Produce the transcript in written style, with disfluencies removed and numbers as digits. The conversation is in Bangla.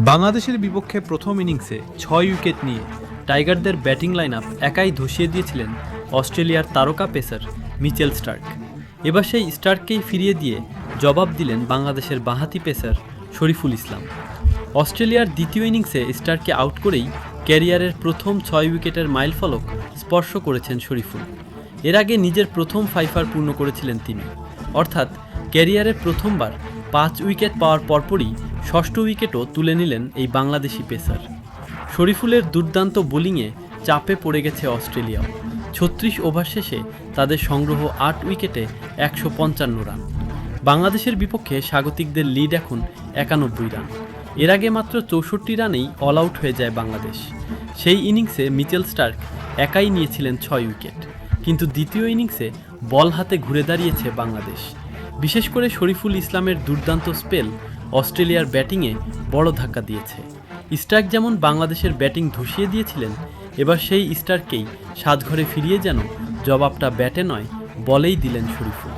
বাংলাদেশের বিপক্ষে প্রথম ইনিংসে ৬ উইকেট নিয়ে টাইগারদের ব্যাটিং লাইন আপ একাই ধসিয়ে দিয়েছিলেন অস্ট্রেলিয়ার তারকা পেসার মিচেল স্টার্ক। এবার সেই স্টার্ককেই ফিরিয়ে দিয়ে জবাব দিলেন বাংলাদেশের বাঁহাতি পেসার শরীফুল ইসলাম। অস্ট্রেলিয়ার দ্বিতীয় ইনিংসে স্টার্ককে আউট করেই ক্যারিয়ারের প্রথম ৬ উইকেটের মাইলফলক স্পর্শ করেছেন শরীফুল। এর আগে নিজের প্রথম ফাইফার পূর্ণ করেছিলেন তিনি, অর্থাৎ ক্যারিয়ারের প্রথমবার ৫ উইকেট পাওয়ার পরপরই ষষ্ঠ উইকেটও তুলে নিলেন এই বাংলাদেশি পেসার। শরীফুলের দুর্দান্ত বোলিংয়ে চাপে পড়ে গেছে অস্ট্রেলিয়াও। ৩৬ ওভার শেষে তাদের সংগ্রহ ৮ উইকেটে ১৫৫ রান। বাংলাদেশের বিপক্ষে স্বাগতিকদের লিড এখন ৯১ রান। এর আগে মাত্র ৬৪ রানেই অল আউট হয়ে যায় বাংলাদেশ। সেই ইনিংসে মিচেল স্টার্ক একাই নিয়েছিলেন ৬ উইকেট, কিন্তু দ্বিতীয় ইনিংসে বল হাতে ঘুরে দাঁড়িয়েছে বাংলাদেশ। বিশেষ করে শরীফুল ইসলামের দুর্দান্ত স্পেল অস্ট্রেলিয়ার ব্যাটিংয়ে বড় ধাক্কা দিয়েছে। স্টার্ক যেমন বাংলাদেশের ব্যাটিং ধসিয়ে দিয়েছিলেন, এবার সেই স্টার্ককেই সাজঘরে ফিরিয়ে যেন জবাবটা ব্যাটে নয় বলেই দিলেন শরীফুল।